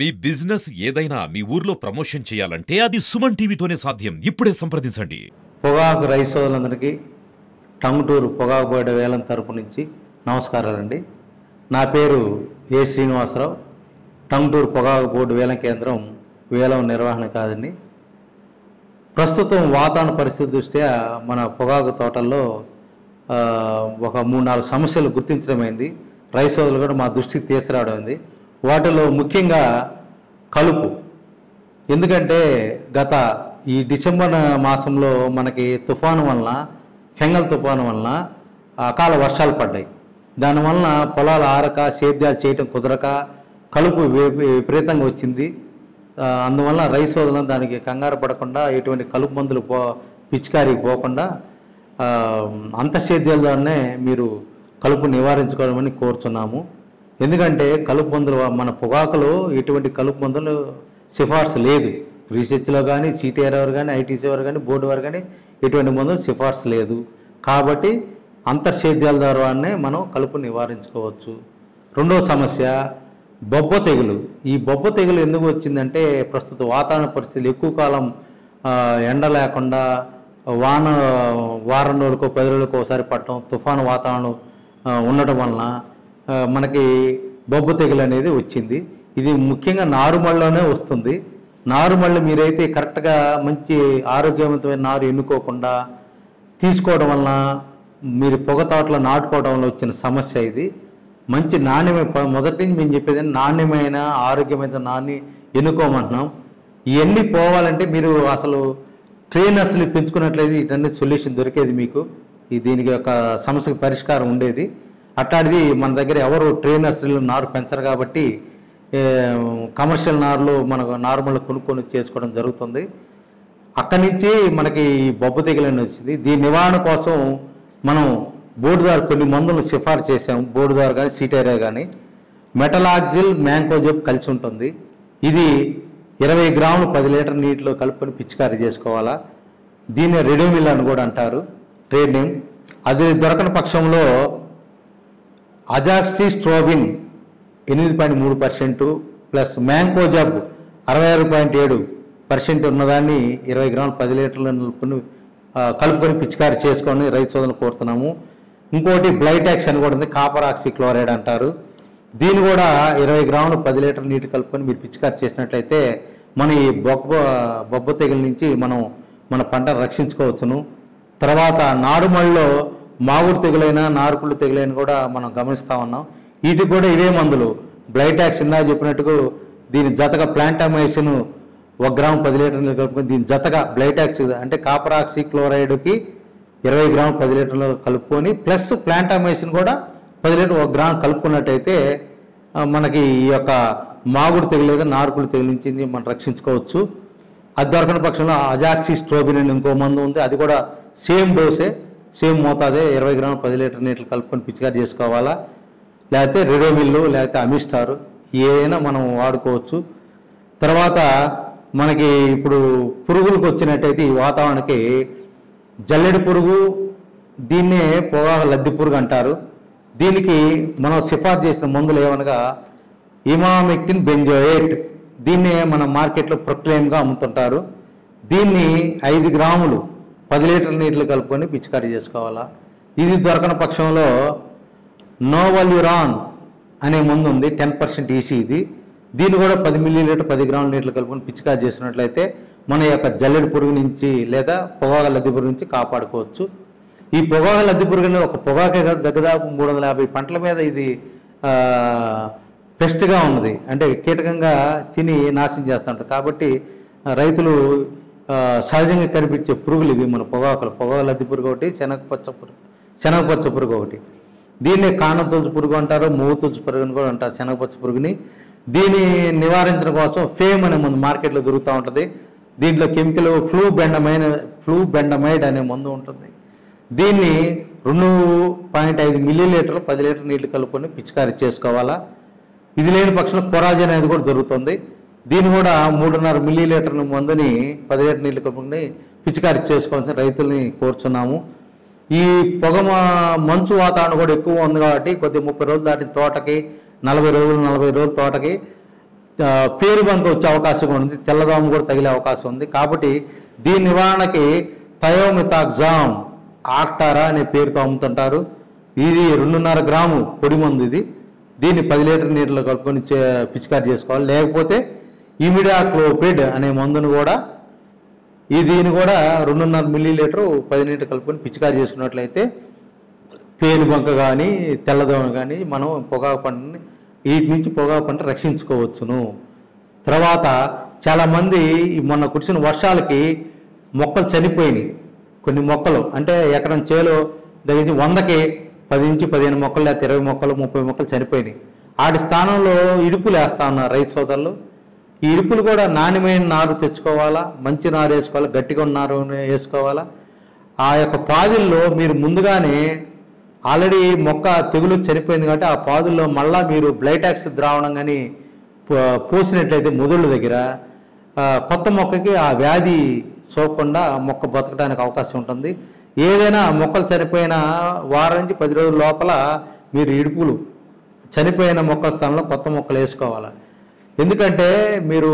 మీ business ఏదైనా మీ ఊర్లో promotion చేయాలంటే అది సుమన్ టీవీతోనే సాధ్యం. ఇప్పుడే సంప్రదించండి. పొగాకు రైతు సోదరులందరికీ టంగుటూరు పొగాకు బోర్డు వేలం తరపు నుంచి నమస్కారాలండి. నా పేరు ఏ శ్రీనివాసరావు. టంగుటూరు పొగాకు బోర్డు వేలం కేంద్రం వేలం నిర్వహణ కాదండి. ప్రస్తుతం వాతావరణ పరిస్థితి దృష్ట్యా మన పొగాకు తోటల్లో ఒక 3-4 సమస్యలు గుర్తించడమైంది. రైతు సోదరులు కూడా మా దృష్టికి తీసుకురావడం అయింది. వాటిలో ముఖ్యంగా కలుపు. ఎందుకంటే గత ఈ డిసెంబర్ మాసంలో మనకి తుఫాను వలన, ఫెంగల్ తుఫాను వలన అకాల వర్షాలు పడ్డాయి. దానివలన పొలాలు ఆరక, సేద్యాలు చేయటం కుదరక కలుపు విపరీతంగా వచ్చింది. అందువల్ల రైతు సోదరులను దానికి కంగారు పడకుండా ఎటువంటి కలుపు మందులు పిచికారికి పోకుండా అంతఃసేద్యాల ద్వారానే మీరు కలుపు నివారించుకోవాలని కోరుచున్నాము. ఎందుకంటే కలుపు మందులు మన పొగాకులో ఎటువంటి కలుపు మందులు సిఫార్సు లేదు. రీసెర్చ్లో కానీ, సిటిఆర్ వారు కానీ, ఐటీసీ వారు కానీ, బోర్డు వారు కానీ ఎటువంటి మందులు సిఫార్సు లేదు. కాబట్టి అంతర్సేద్యాల ద్వారానే మనం కలుపు నివారించుకోవచ్చు. రెండవ సమస్య బొబ్బ తెగులు. ఈ బొబ్బ తెగులు ఎందుకు వచ్చిందంటే ప్రస్తుత వాతావరణ పరిస్థితులు ఎక్కువ కాలం ఎండ లేకుండా వారం రోజులకో 10 రోజులకో ఒకసారి పట్టడం, తుఫాను వాతావరణం ఉండటం వలన మనకి బొబ్బ తెగులు అనేది వచ్చింది. ఇది ముఖ్యంగా నారుమళ్ళలోనే వస్తుంది. నారుమళ్ళు మీరైతే కరెక్ట్గా మంచి ఆరోగ్యవంతమైన నారు ఎన్నుకోకుండా తీసుకోవడం వలన మీరు పొగ తోటలో నాటుకోవడం వల్ల వచ్చిన సమస్య ఇది. మంచి నాణ్యమైన, మొదటి నుంచి మేము చెప్పేది నాణ్యమైన ఆరోగ్యమైన నాన్ని ఎన్నుకోమంటున్నాం. ఇవన్నీ పోవాలంటే మీరు అసలు ట్రైనర్స్ని పెంచుకున్నట్లయితే ఇటన్నీ సొల్యూషన్ దొరికేది మీకు. దీనికి ఒక సమస్యకు పరిష్కారం ఉండేది. అట్లాంటిది మన దగ్గర ఎవరు ట్రైనర్స్లు నారు పెంచరు కాబట్టి కమర్షియల్ నారులు మనకు నార్మల్ కొనుక్కొని చేసుకోవడం జరుగుతుంది. అక్కడి నుంచి మనకి బొబ్బ తెగులని వచ్చింది. దీని నివారణ కోసం మనం బోర్డు ద్వారా కొన్ని మందులు సిఫార్సు చేసాము. బోర్డు ద్వారా కానీ, సిటైరా కానీ మెటలాక్సిల్, మ్యాంకోజెబ్ కలిసి ఉంటుంది. ఇది 20 గ్రాములు 10 లీటర్ నీటిలో కలుపుకొని పిచికారీ చేసుకోవాలా. దీన్ని రెడోమిల్ అని కూడా అంటారు, ట్రేడ్ నేమ్. అది దొరకని పక్షంలో అజాక్సిస్ట్రోబిన్ 8.3% ప్లస్ మ్యాంకోజబ్ 66.7% ఉన్నదాన్ని 20 గ్రాములు 10 లీటర్ల కలుపుకొని పిచికారీ చేసుకొని రైతు సోదరులను కోరుతున్నాము. ఇంకోటి బ్లైటాక్స్ అని కూడా ఉంది, కాపర్ ఆక్సిక్లోరైడ్ అంటారు. దీన్ని కూడా 20 గ్రాములు 10 లీటర్ నీటి కలుపుకొని మీరు పిచికారీ చేసినట్లయితే మన ఈ బొబ్బ తెగుల నుంచి మన పంటను రక్షించుకోవచ్చును. తర్వాత నారుమళ్ళలో మాగుడు తెగులైన, నారుకుళ్ళు తెగులైన కూడా మనం గమనిస్తూ ఉన్నాం. వీటికి కూడా ఇవే మందులు బ్లైటాక్స్ ఇందా చెప్పినట్టుగా దీని జతగా ప్లాంటామైసిన్ 1 గ్రాము 10 లీటర్లు కలుపుకొని దీని జతగా బ్లైటాక్స్ అంటే కాపర్ ఆక్సిక్లోరైడ్కి 20 గ్రాములు 10 లీటర్లు కలుపుకొని ప్లస్ ప్లాంటామైసిన్ కూడా 10 లీటర్ 1 గ్రాము కలుపుకున్నట్టయితే మనకి ఈ యొక్క మాగుడు తెగులు లేదా నారుకుళ్ళు తెగులు నుంచి మనం రక్షించుకోవచ్చు. అది దొరకని పక్షంలో అజాక్సిస్ట్రోబిన్ అని ఇంకో మందు ఉంది. అది కూడా సేమ్ డోసే, సేమ్ మోతాదే 20 గ్రాములు 10 లీటర్ నీటిని కలుపుకొని పిచికారీ చేసుకోవాలా. లేకపోతే రెడోమిల్లు, లేకపోతే అమిస్టారు ఏదైనా మనం వాడుకోవచ్చు. తర్వాత మనకి ఇప్పుడు పురుగులకు వచ్చినట్టయితే ఈ వాతావరణానికి జల్లెడి పురుగు, దీన్నే పొగాకు లద్ది పురుగు అంటారు. దీనికి మనం సిఫార్సు చేసిన మందులు ఏమనగా ఇమామెక్టిన్ బెంజోయేట్. దీన్నే మన మార్కెట్లో ప్రొక్లెయిమ్గా అమ్ముతుంటారు. దీన్ని 5 గ్రాములు 10 లీటర్ల నీటిలో కలుపుకొని పిచికారీ చేసుకోవాలా. ఇది దొరకని పక్షంలో నోవల్యూరాన్ అనే మందు ఉంది, 10% ఈసీ. దీన్ని కూడా 10 మిల్లీలీటర్ 10 గ్రాముల నీటిలో కలుపుకొని పిచికారీ చేసినట్లయితే మన యొక్క జల్లెడి పురుగు నుంచి లేదా పొగాకు లద్ది పురుగు నుంచి కాపాడుకోవచ్చు. ఈ పొగాకు లద్ది పురుగు అనేది ఒక పొగాకే దగ్గదాపు 350 పంటల మీద ఇది పెస్ట్గా ఉన్నది, అంటే కీటకంగా తిని నాశనం చేస్తుంటారు. కాబట్టి రైతులు సహజంగా కనిపించే పురుగులు ఇవి మన పొగాకు లద్ది పురుగు ఒకటి, శనగపచ్చ పురుగు ఒకటి. దీన్ని కాండం తొలుచు పురుగు అంటారు, మూవు తొలుచు పురుగు అని కూడా అంటారు శనగపచ్చ పురుగుని. దీన్ని నివారించడం కోసం ఫేమ్ అనే మందు మార్కెట్లో దొరుకుతూ ఉంటుంది. దీంట్లో కెమికల్ ఫ్లూబెండమైడ్ అనే మందు ఉంటుంది. దీన్ని 2.5 మిల్లీలీటర్లు 10 లీటర్ నీళ్లు కలుపుకొని పిచికారీ చేసుకోవాలా. ఇది లేని పక్షంలో కొరాజన్ అనేది కూడా దొరుకుతుంది. దీన్ని కూడా 3.5 మిల్లీలీటర్ల మందుని 10 లీటర్ నీళ్లు కలుపుకొని పిచికారీ చేసుకోవాల్సిన రైతుల్ని కోరుచున్నాము. ఈ మంచు వాతావరణం కూడా ఎక్కువ ఉంది కాబట్టి కొద్దిగా 30 రోజులు దాటిన తోటకి 40 రోజులు తోటకి పేరు బంక వచ్చే అవకాశం కూడా ఉంది, తెల్లదోమ కూడా తగిలే అవకాశం ఉంది. కాబట్టి దీని నివారణకి థయోమితాగ్జామ్ ఆక్టారా అనే పేరుతో అమ్ముతుంటారు. ఇది 2.5 గ్రాము పొడి మందు ఇది. దీన్ని 10 లీటర్ నీటిలో కలుపుకొని పిచికారి చేసుకోవాలి. లేకపోతే ఇమిడాక్లోపిడ్ అనే మందును కూడా దీన్ని కూడా 2.5 మిల్లీలీటర్ 10 లీటర్ కలుపుకొని పిచికారి చేసుకున్నట్లయితే పేను బంక కానీ తెల్లదోమ కానీ మనం పొగాకు పంటని వీటి నుంచి పొగాకు పంట రక్షించుకోవచ్చును. తర్వాత చాలామంది మొన్న కురిసిన వర్షాలకి మొక్కలు చనిపోయినాయి. కొన్ని మొక్కలు అంటే ఎకరం చేలో దగ్గర 100కి 10 నుంచి 15 మొక్కలు లేకపోతే 20 మొక్కలు 30 మొక్కలు చనిపోయినాయి. వాటి స్థానంలో ఇడుపులు వేస్తా ఉన్నారు రైతు సోదరులు. ఈ ఇడుపులు కూడా నాణ్యమైన నారు తెచ్చుకోవాలా, మంచి నారు వేసుకోవాలా, గట్టిగా ఉన్న నారు వేసుకోవాలా. ఆ యొక్క పాదుల్లో మీరు ముందుగానే ఆల్రెడీ మొక్క తెగులు చనిపోయింది కాబట్టి ఆ పాదుల్లో మళ్ళా మీరు బ్లైటాక్స్ ద్రావణం కానీ పోసినట్లయితే మొదళ్ళ దగ్గర కొత్త మొక్కకి ఆ వ్యాధి సోకకుండా మొక్క బతకడానికి అవకాశం ఉంటుంది. ఏదైనా మొక్కలు చనిపోయిన వారం నుంచి 10 రోజుల లోపల మీరు ఇడుపులు చనిపోయిన మొక్కల స్థానంలో కొత్త మొక్కలు వేసుకోవాలి. ఎందుకంటే మీరు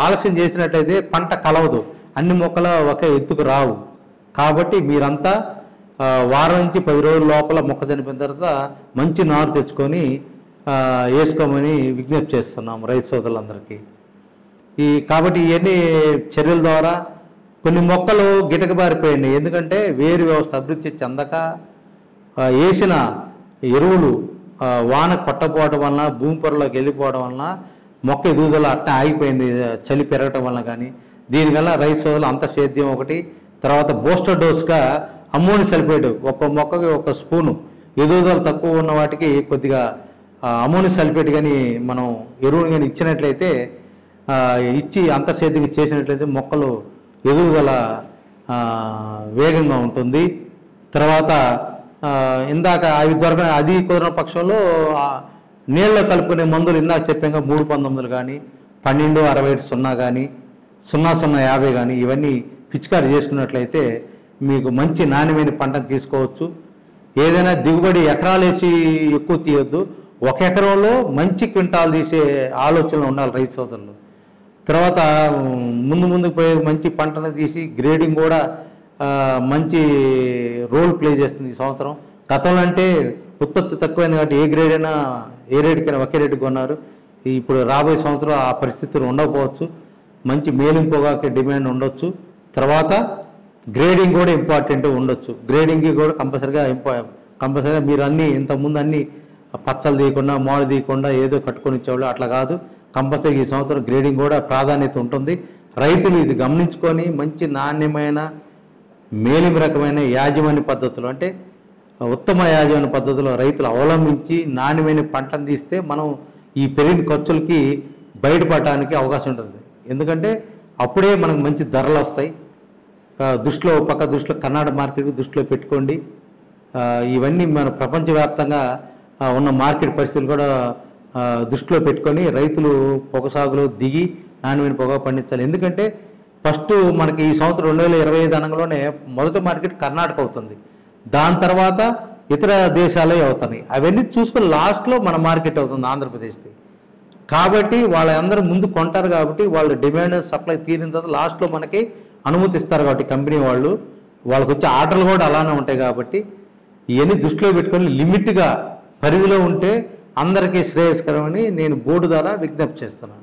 ఆలస్యం చేసినట్లయితే పంట కలవదు, అన్ని మొక్కలు ఒకే ఎత్తుకు రావు. కాబట్టి మీరంతా వారం నుంచి 10 రోజుల లోపల మొక్క చనిపోయిన తర్వాత మంచి నారు తెచ్చుకొని వేసుకోమని విజ్ఞప్తి చేస్తున్నాము రైతు సోదరులందరికీ. కాబట్టి ఇవన్నీ చర్యల ద్వారా కొన్ని మొక్కలు గిటకబారిపోయినాయి. ఎందుకంటే వేరు వ్యవస్థ అభివృద్ధి చెందక వేసిన ఎరువులు వాన కొట్టపోవడం వలన భూమి పొరలోకి వెళ్ళిపోవడం వలన మొక్క ఎదుగుదల అట్ట ఆగిపోయింది, చలి పెరగటం వలన. కానీ దీనివల్ల రైతు సోదరులు అంతర్సేద్యం ఒకటి, తర్వాత బూస్టర్ డోస్గా అమ్మోనియం సల్ఫేట్ ఒక్క మొక్కకి 1 స్పూను, ఎదుగుదల తక్కువ ఉన్న వాటికి కొద్దిగా అమ్మోనియం సల్ఫేట్ కానీ మనం ఎరువుని కానీ ఇచ్చినట్లయితే ఇచ్చి అంతర్సేద్యం చేసినట్లయితే మొక్కలు ఎదుగుదల వేగంగా ఉంటుంది. తర్వాత ఇందాక అవి అది కుదరని పక్షంలో నీళ్ళలో కలుపుకునే మందులు ఇందాక చెప్పాక 319 కానీ 12-67-0 కానీ 00-50 కానీ ఇవన్నీ పిచికారి చేసుకున్నట్లయితే మీకు మంచి నాణ్యమైన పంటను తీసుకోవచ్చు. ఏదైనా దిగుబడి ఎకరాలు వేసి ఎక్కువ తీయొద్దు, 1 ఎకరంలో మంచి క్వింటాలు తీసే ఆలోచనలు ఉండాలి రైతు సోదరులు. తర్వాత ముందుకు పోయే మంచి పంటను తీసి గ్రేడింగ్ కూడా మంచి రోల్ ప్లే చేస్తుంది ఈ సంవత్సరం. గతంలో అంటే ఉత్పత్తి తక్కువైంది కాబట్టి ఏ గ్రేడ్ అయినా ఏ రేటుకైనా ఒకే రేటుకి కొన్నారు. ఇప్పుడు రాబోయే సంవత్సరం ఆ పరిస్థితులు ఉండకపోవచ్చు, మంచి మేలింగ్ పొగాకు డిమాండ్ ఉండొచ్చు. తర్వాత గ్రేడింగ్ కూడా ఇంపార్టెంట్ ఉండొచ్చు. గ్రేడింగ్కి కూడా కంపల్సరీగా మీరు ఇంతకుముందు అన్ని పచ్చలు తీయకుండా మామిడి తీయకుండా ఏదో కట్టుకొని ఇచ్చేవాళ్ళు, అట్లా కాదు. కంపల్సరీ ఈ సంవత్సరం గ్రేడింగ్ కూడా ప్రాధాన్యత ఉంటుంది. రైతులు ఇది గమనించుకొని మంచి నాణ్యమైన మేలిం రకమైన యాజమాన్య పద్ధతులు అంటే ఉత్తమ యాజమాన్య పద్ధతిలో రైతులు అవలంబించి నాణ్యమైన పంటను తీస్తే మనం ఈ పెరిగిన ఖర్చులకి బయటపడటానికి అవకాశం ఉంటుంది. ఎందుకంటే అప్పుడే మనకు మంచి ధరలు వస్తాయి. దృష్టిలో కర్ణాటక మార్కెట్ దృష్టిలో పెట్టుకోండి. ఇవన్నీ మన ప్రపంచవ్యాప్తంగా ఉన్న మార్కెట్ పరిస్థితులు కూడా దృష్టిలో పెట్టుకొని రైతులు పొగ సాగులో దిగి నాణ్యమైన పొగ పండించాలి. ఎందుకంటే ఫస్ట్ మనకి ఈ సంవత్సరం 2025 అనగానే మొదటి మార్కెట్ కర్ణాటక అవుతుంది, దాని తర్వాత ఇతర దేశాలే అవుతున్నాయి. అవన్నీ చూసుకొని లాస్ట్లో మన మార్కెట్ అవుతుంది ఆంధ్రప్రదేశ్ది. కాబట్టి వాళ్ళందరూ ముందు కొంటారు కాబట్టి వాళ్ళు డిమాండ్ సప్లై తీరిన తర్వాత లాస్ట్లో మనకి అనుమతి ఇస్తారు. కాబట్టి కంపెనీ వాళ్ళకి వచ్చే ఆర్డర్లు కూడా అలానే ఉంటాయి. కాబట్టి ఇవన్నీ దృష్టిలో పెట్టుకొని లిమిట్గా పరిధిలో ఉంటే అందరికీ శ్రేయస్కరమని నేను బోర్డు ద్వారా విజ్ఞప్తి చేస్తున్నాను.